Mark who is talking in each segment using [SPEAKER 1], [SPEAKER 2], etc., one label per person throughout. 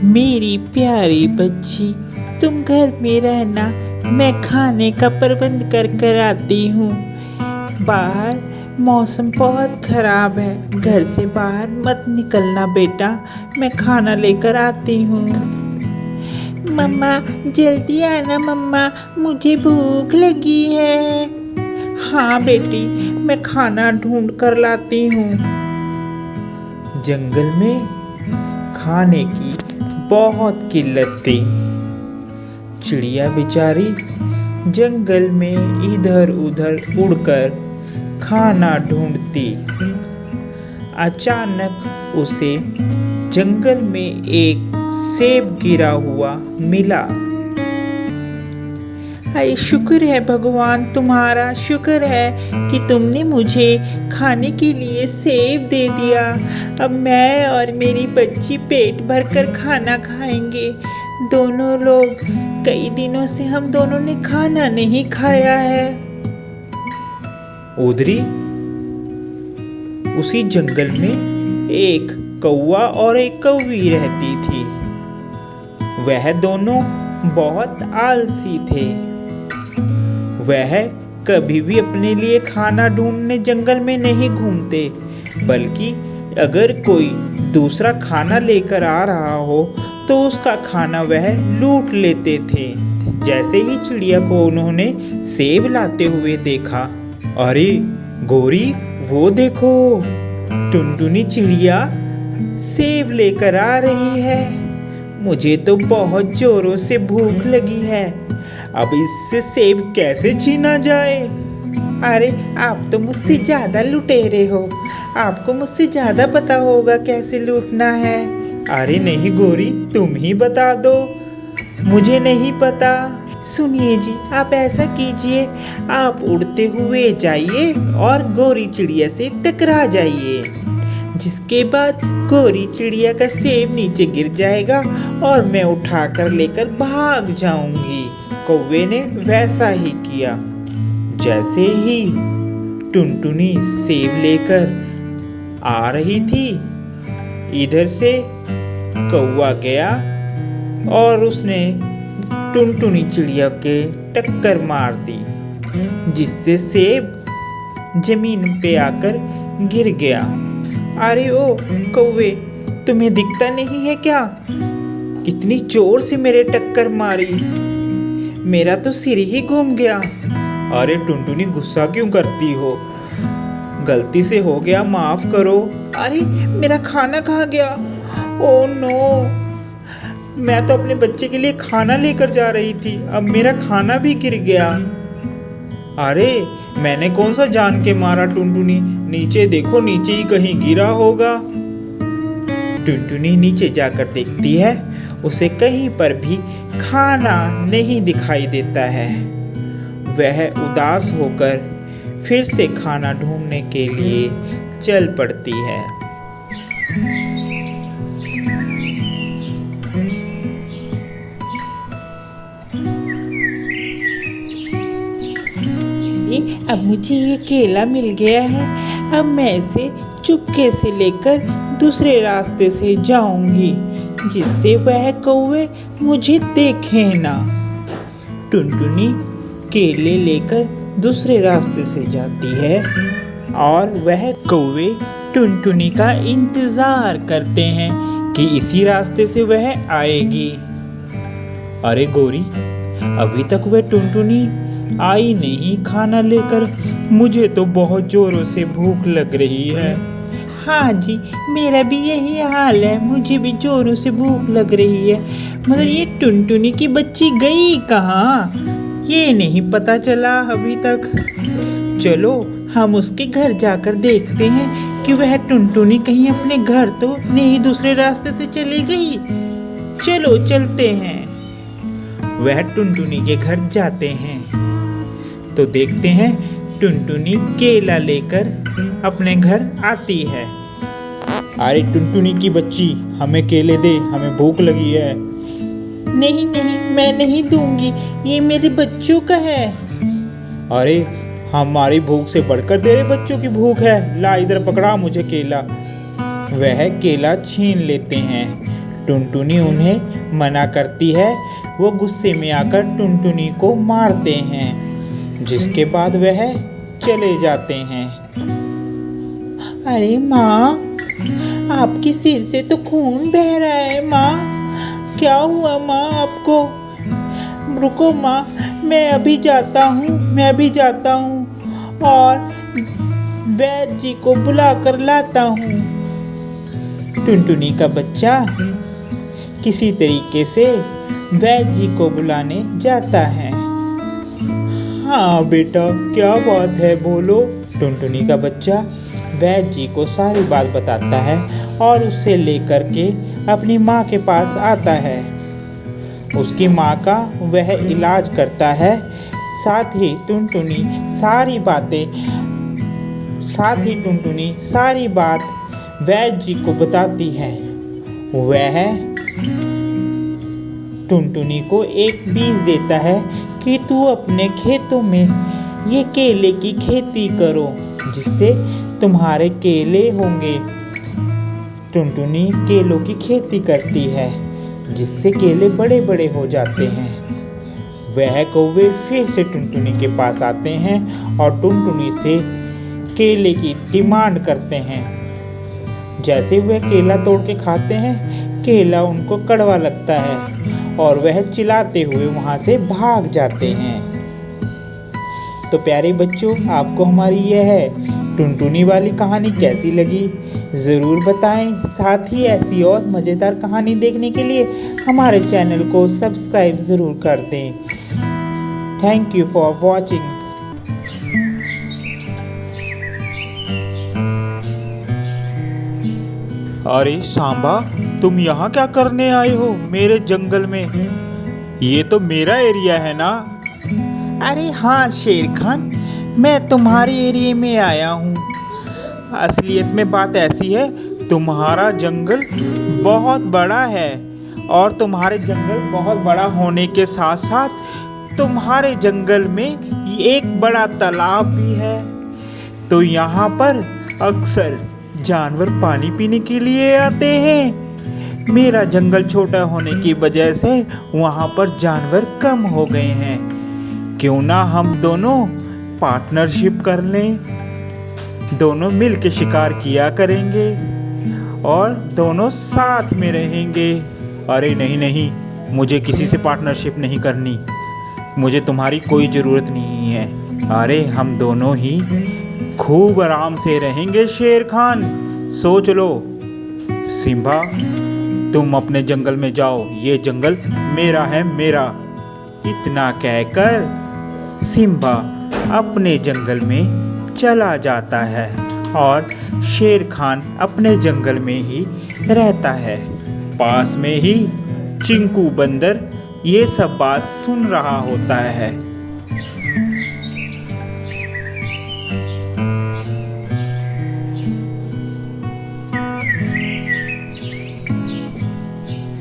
[SPEAKER 1] मेरी प्यारी बच्ची, तुम घर में रहना, मैं खाने का प्रबंध कर आती हूँ। बाहर मौसम बहुत खराब है, घर से बाहर मत निकलना बेटा, मैं खाना लेकर आती हूँ। मम्मा जल्दी आना मम्मा, मुझे भूख लगी है। हाँ बेटी, मैं खाना ढूंढ कर लाती हूँ। जंगल में खाने की बहुत किल्लत थी। चिड़िया बेचारी जंगल में इधर उधर उड़कर खाना ढूंढती। अचानक उसे जंगल में एक सेब गिरा हुआ मिला। अरे शुक्र है भगवान, तुम्हारा शुक्र है कि तुमने मुझे खाने के लिए सेब दे दिया। अब मैं और मेरी बच्ची पेट भरकर खाना खाएंगे। दोनों लोग, कई दिनों से हम दोनों ने खाना नहीं खाया है। उधरी उसी जंगल में एक कौवा और एक कौवी रहती थी। वह दोनों बहुत आलसी थे। वह कभी भी अपने लिए खाना ढूंढने जंगल में नहीं घूमते, बल्कि अगर कोई दूसरा खाना लेकर आ रहा हो तो उसका खाना वह लूट लेते थे। जैसे ही चिड़िया को उन्होंने सेब लाते हुए देखा, अरे गोरी, वो देखो, टुनटुनी चिड़िया सेब लेकर आ रही है। मुझे तो बहुत जोरों से भूख लगी है, अब इससे सेब कैसे छीना जाए। अरे आप तो मुझसे ज़्यादा लुटेरे हो, आपको मुझसे ज़्यादा पता होगा कैसे लूटना है। अरे नहीं गोरी, तुम ही बता दो, मुझे नहीं पता। सुनिए जी, आप ऐसा कीजिए, आप उड़ते हुए जाइए और गोरी चिड़िया से टकरा जाइए। जिसके बाद गोरी चिड़िया का सेब नीचे गिर जाएगा और मैं उठाकर लेकर भाग जाऊंगी। कौवे ने वैसा ही किया। जैसे ही टुनटुनी सेब लेकर आ रही थी, इधर से कौवा गया और उसने टुनटुनी चिड़िया के टक्कर मार दी, जिससे सेब जमीन पे आकर गिर गया। अरे ओ कौवे, तुम्हें दिखता नहीं है क्या? कितनी जोर से मेरे टक्कर मारी, मेरा तो सिर ही घूम गया। अरे टुनटुनी, गुस्सा क्यों करती हो? गलती से हो गया, माफ करो। अरे मेरा खाना कहाँ गया? ओह नो, मैं तो अपने बच्चे के लिए खाना लेकर जा रही थी, अब मेरा खाना भी गिर गया। अरे मैंने कौन सा जान के मारा टुनटुनी, नीचे देखो, नीचे ही कहीं गिरा होगा। टुनटुनी नीचे जाकर देखती है, उसे कहीं पर भी खाना नहीं दिखाई देता है। वह उदास होकर फिर से खाना ढूंढने के लिए चल पड़ती है। अब मुझे ये केला मिल गया है, अब मैं इसे चुपके से लेकर दूसरे रास्ते से जाऊंगी, जिससे वह कौवे मुझे देखे ना। टुनटुनी केले लेकर दूसरे रास्ते से जाती है और वह कौवे टुनटुनी का इंतजार करते हैं कि इसी रास्ते से वह आएगी। अरे गोरी, अभी तक वह टुनटुनी आई नहीं खाना लेकर, मुझे तो बहुत जोरों से भूख लग रही है। हाँ जी, मेरा भी यही हाल है, मुझे भी जोरों से भूख लग रही है, मगर ये टुनटुनी की बच्ची गई कहाँ, ये नहीं पता चला अभी तक। चलो हम उसके घर जाकर देखते हैं कि वह टुनटुनी कहीं अपने घर तो नहीं दूसरे रास्ते से चली गई। चलो चलते हैं। वह टुनटुनी के घर जाते हैं तो देखते हैं टुनटुनी केला लेकर अपने घर आती है। अरे टुनटुनी की बच्ची, हमें केले दे, हमें भूख लगी है। नहीं नहीं, मैं नहीं दूंगी, ये मेरे बच्चों का है। अरे हमारी भूख से बढ़कर तेरे बच्चों की भूख है, ला इधर पकड़ा मुझे केला। वह केला छीन लेते हैं। टुनटुनी उन्हें मना करती है। वो गुस्से में आकर टुनटुनी को मारते हैं, जिसके बाद वह चले जाते हैं। अरे माँ, आपके सिर से तो खून बह रहा है माँ। क्या हुआ माँ आपको? रुको माँ, मैं अभी जाता हूँ और वैद्य जी को बुला कर लाता हूँ। टुनटुनी का बच्चा किसी तरीके से वैद्य जी को बुलाने जाता है। हाँ बेटा, क्या बात है, बोलो। टुनटुनी का बच्चा वैद्य जी को सारी बात बताता है और उसे लेकर के अपनी माँ के पास आता है। उसकी माँ का वह इलाज करता है। साथ ही टुनटुनी सारी बात वैद्य जी को बताती है। वह टुनटुनी को एक बीज देता है कि तू अपने खेतों में ये केले की खेती करो, जिससे तुम्हारे केले होंगे। टुनटुनी केलों की खेती करती है, जिससे केले बड़े बड़े हो जाते हैं। वह कौवे फिर से टुनटुनी के पास आते हैं और टुनटुनी से केले की डिमांड करते हैं। जैसे वह केला तोड़ के खाते हैं, केला उनको कड़वा लगता है और वह चिल्लाते हुए वहाँ से भाग जाते हैं। तो प्यारे बच्चों, आपको हमारी यह टुनटुनी वाली कहानी कैसी लगी ज़रूर बताएं। साथ ही ऐसी और मज़ेदार कहानी देखने के लिए हमारे चैनल को सब्सक्राइब ज़रूर कर दें। Thank you for watching. अरे सांबा, तुम यहाँ क्या करने आए हो मेरे जंगल में? ये तो मेरा एरिया है ना। अरे हाँ शेर खान, मैं तुम्हारे एरिया में आया हूँ। असलियत में बात ऐसी है, तुम्हारा जंगल बहुत बड़ा है और तुम्हारे जंगल बहुत बड़ा होने के साथ साथ तुम्हारे जंगल में एक बड़ा तालाब भी है। तो यहाँ पर अक्सर जानवर पानी पीने के लिए आते हैं। मेरा जंगल छोटा होने की वजह से वहाँ पर जानवर कम हो गए हैं। क्यों ना हम दोनों पार्टनरशिप कर लें, दोनों मिल के शिकार किया करेंगे और दोनों साथ में रहेंगे। अरे नहीं, मुझे किसी से पार्टनरशिप नहीं करनी, मुझे तुम्हारी कोई ज़रूरत नहीं है। अरे हम दोनों ही खूब आराम से रहेंगे। शेर खान, सोच लो। सिम्बा, तुम अपने जंगल में जाओ, ये जंगल मेरा है, मेरा। इतना कहकर सिम्बा अपने जंगल में चला जाता है और शेर खान अपने जंगल में ही रहता है। पास में ही चिंकू बंदर ये सब बात सुन रहा होता है।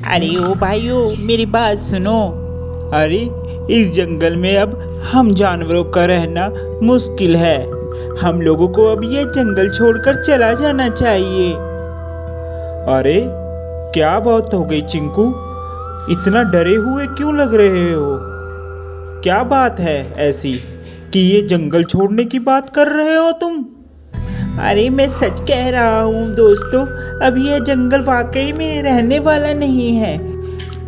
[SPEAKER 1] अरे ओ भाइयों, मेरी बात सुनो। अरे इस जंगल में अब हम जानवरों का रहना मुश्किल है। हम लोगों को अब ये जंगल छोड़कर चला जाना चाहिए। अरे क्या बात हो गई चिंकू, इतना डरे हुए क्यों लग रहे हो? क्या बात है ऐसी कि ये जंगल छोड़ने की बात कर रहे हो तुम? अरे मैं सच कह रहा हूँ दोस्तों, अब ये जंगल वाकई में रहने वाला नहीं है,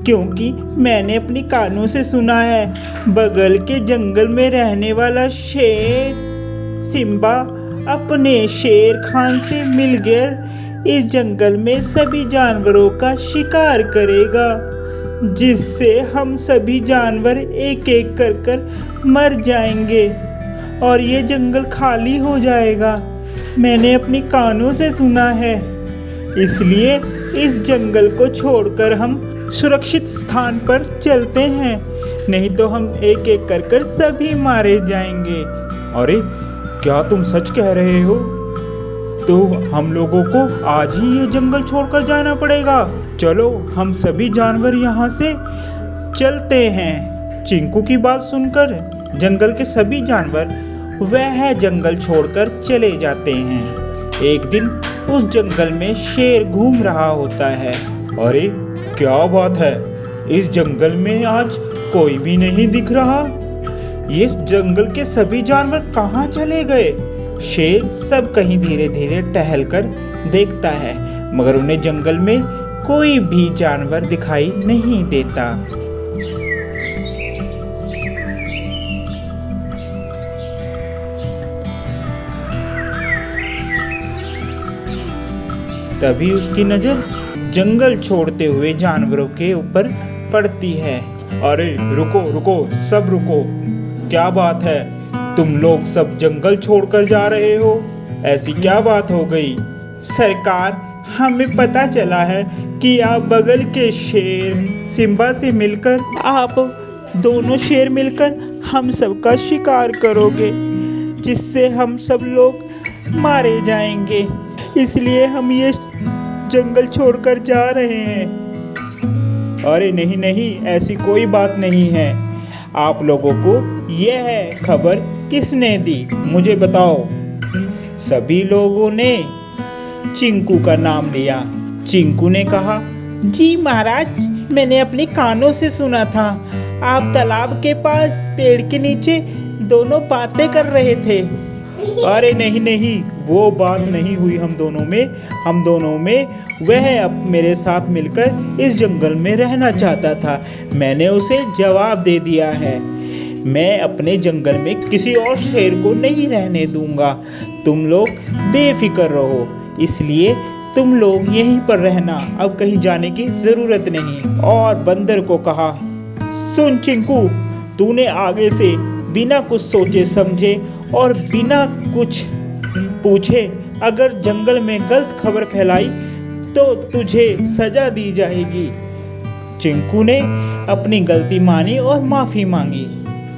[SPEAKER 1] क्योंकि मैंने अपनी कानों से सुना है बगल के जंगल में रहने वाला शेर सिम्बा अपने शेर खान से मिलकर इस जंगल में सभी जानवरों का शिकार करेगा, जिससे हम सभी जानवर एक एक कर मर जाएंगे और ये जंगल खाली हो जाएगा। मैंने अपनी कानों से सुना है, इसलिए इस जंगल को छोड़कर हम सुरक्षित स्थान पर चलते हैं, नहीं तो हम एक एक कर सभी मारे जाएंगे। अरे क्या तुम सच कह रहे हो? तो हम लोगों को आज ही ये जंगल छोड़कर जाना पड़ेगा। चलो हम सभी जानवर यहाँ से चलते हैं। चिंकू की बात सुनकर जंगल के सभी जानवर वह जंगल छोड़कर चले जाते हैं। एक दिन उस जंगल में शेर घूम रहा होता है। अरे क्या बात है, इस जंगल में आज कोई भी नहीं दिख रहा। इस जंगल के सभी जानवर कहाँ चले गए? शेर सब कहीं धीरे धीरे टहलकर देखता है, मगर उन्हें जंगल में कोई भी जानवर दिखाई नहीं देता। तभी उसकी नजर जंगल छोड़ते हुए जानवरों के ऊपर पड़ती है। अरे रुको रुको, सब रुको, क्या बात है? तुम लोग सब जंगल छोड़कर जा रहे हो, ऐसी क्या बात हो गई? सरकार, हमें पता चला है कि आप बगल के शेर सिम्बा से मिलकर, आप दोनों शेर मिलकर हम सबका शिकार करोगे, जिससे हम सब लोग मारे जाएंगे, इसलिए हम ये जंगल छोड़कर जा रहे हैं। अरे नहीं नहीं, ऐसी कोई बात नहीं है। आप लोगों को यह खबर किसने दी, मुझे बताओ। सभी लोगों ने चिंकू का नाम लिया। चिंकू ने कहा, जी महाराज, मैंने अपने कानों से सुना था, आप तालाब के पास पेड़ के नीचे दोनों बातें कर रहे थे। अरे नहीं नहीं, वो बात नहीं हुई हम दोनों में वह अब मेरे साथ मिलकर इस जंगल में रहना चाहता था। मैंने उसे जवाब दे दिया है, मैं अपने जंगल में किसी और शेर को नहीं रहने दूंगा। तुम लोग बेफिक्र रहो, इसलिए तुम लोग यहीं पर रहना, अब कहीं जाने की जरूरत नहीं। और बंदर को कहा, सुन चिंकू, तूने आगे से बिना कुछ सोचे समझे और बिना कुछ पूछे अगर जंगल में गलत खबर फैलाई तो तुझे सजा दी जाएगी। चिंकू ने अपनी गलती मानी और माफी मांगी।